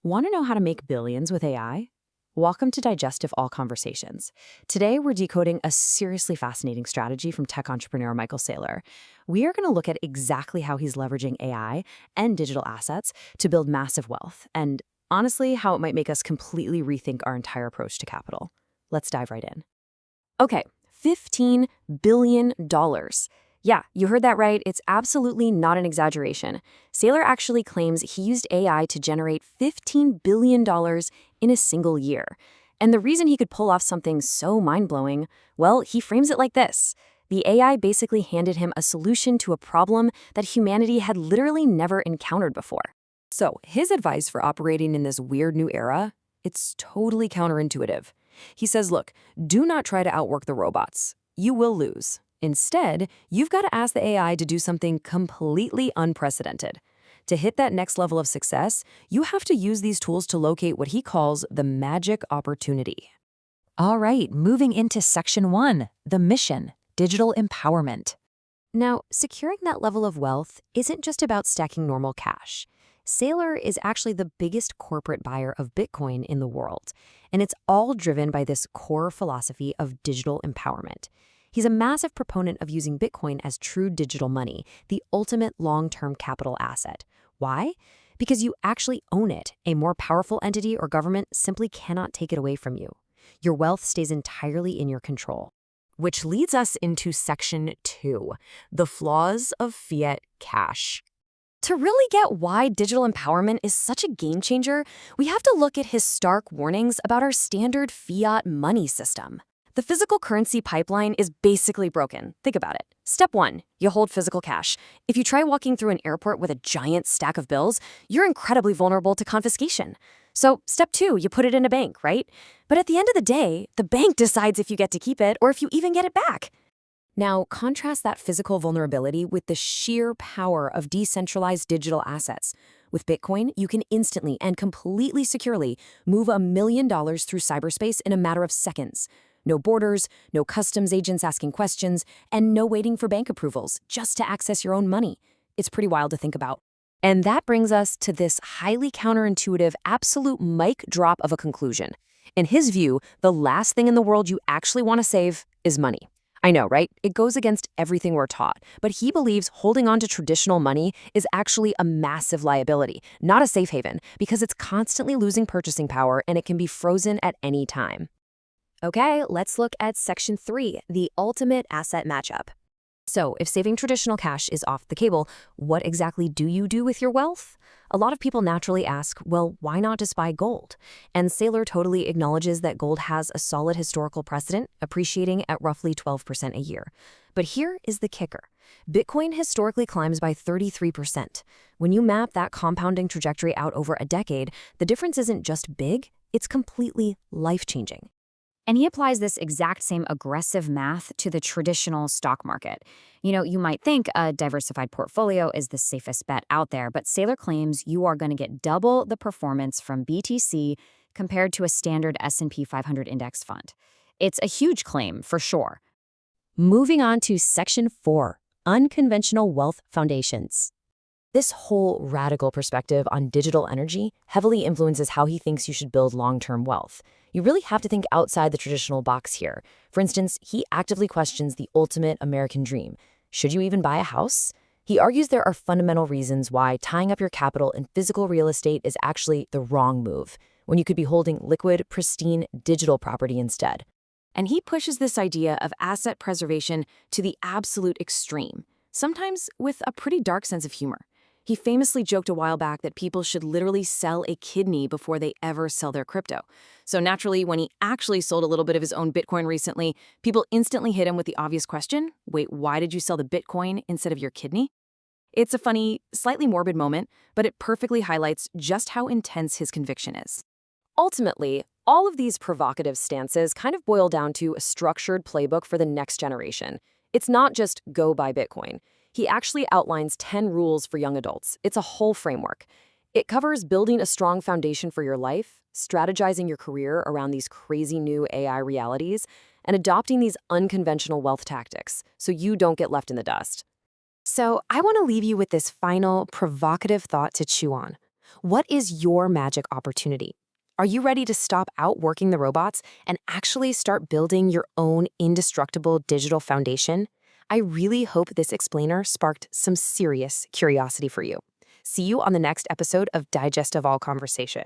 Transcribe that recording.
Want to know how to make billions with AI? Welcome to Digestive All Conversations. Today, we're decoding a seriously fascinating strategy from tech entrepreneur Michael Saylor. We are going to look at exactly how he's leveraging AI and digital assets to build massive wealth, and honestly, how it might make us completely rethink our entire approach to capital. Let's dive right in. Okay, $15 billion. Yeah, you heard that right. It's absolutely not an exaggeration. Saylor actually claims he used AI to generate $15 billion in a single year. And the reason he could pull off something so mind-blowing, well, he frames it like this. The AI basically handed him a solution to a problem that humanity had literally never encountered before. So, his advice for operating in this weird new era? It's totally counterintuitive. He says, look, do not try to outwork the robots. You will lose. Instead, you've got to ask the AI to do something completely unprecedented. To hit that next level of success, you have to use these tools to locate what he calls the magic opportunity. All right, moving into section 1, the mission, digital empowerment. Now, securing that level of wealth isn't just about stacking normal cash. Saylor is actually the biggest corporate buyer of Bitcoin in the world, and it's all driven by this core philosophy of digital empowerment. He's a massive proponent of using Bitcoin as true digital money, the ultimate long-term capital asset. Why? Because you actually own it. A more powerful entity or government simply cannot take it away from you. Your wealth stays entirely in your control. Which leads us into section 2, the flaws of fiat cash. To really get why digital empowerment is such a game changer, we have to look at his stark warnings about our standard fiat money system. The physical currency pipeline is basically broken. Think about it. Step 1, you hold physical cash. If you try walking through an airport with a giant stack of bills, you're incredibly vulnerable to confiscation. So step 2, you put it in a bank, right? But at the end of the day, the bank decides if you get to keep it or if you even get it back. Now, contrast that physical vulnerability with the sheer power of decentralized digital assets. With Bitcoin, you can instantly and completely securely move $1 million through cyberspace in a matter of seconds. No borders, no customs agents asking questions, and no waiting for bank approvals just to access your own money. It's pretty wild to think about. And that brings us to this highly counterintuitive, absolute mic drop of a conclusion. In his view, the last thing in the world you actually want to save is money. I know, right? It goes against everything we're taught, but he believes holding on to traditional money is actually a massive liability, not a safe haven, because it's constantly losing purchasing power and it can be frozen at any time. Okay, let's look at section 3, the ultimate asset matchup. So, if saving traditional cash is off the table, what exactly do you do with your wealth? A lot of people naturally ask, well, why not just buy gold? And Saylor totally acknowledges that gold has a solid historical precedent, appreciating at roughly 12% a year. But here is the kicker. Bitcoin historically climbs by 33%. When you map that compounding trajectory out over a decade, the difference isn't just big, it's completely life-changing. And he applies this exact same aggressive math to the traditional stock market. You might think a diversified portfolio is the safest bet out there, but Saylor claims you are going to get double the performance from BTC compared to a standard S&P 500 index fund. It's a huge claim, for sure. Moving on to section 4, unconventional wealth foundations. This whole radical perspective on digital energy heavily influences how he thinks you should build long-term wealth. You really have to think outside the traditional box here. For instance, he actively questions the ultimate American dream. Should you even buy a house? He argues there are fundamental reasons why tying up your capital in physical real estate is actually the wrong move, when you could be holding liquid, pristine, digital property instead. And he pushes this idea of asset preservation to the absolute extreme, sometimes with a pretty dark sense of humor. He famously joked a while back that people should literally sell a kidney before they ever sell their crypto. So naturally, when he actually sold a little bit of his own Bitcoin recently, people instantly hit him with the obvious question, wait, why did you sell the Bitcoin instead of your kidney? It's a funny, slightly morbid moment, but it perfectly highlights just how intense his conviction is. Ultimately, all of these provocative stances kind of boil down to a structured playbook for the next generation. It's not just go buy Bitcoin. He actually outlines 10 rules for young adults. It's a whole framework. It covers building a strong foundation for your life, strategizing your career around these crazy new AI realities, and adopting these unconventional wealth tactics so you don't get left in the dust. So I want to leave you with this final provocative thought to chew on. What is your magic opportunity? Are you ready to stop outworking the robots and actually start building your own indestructible digital foundation? I really hope this explainer sparked some serious curiosity for you. See you on the next episode of Digest of All Conversation.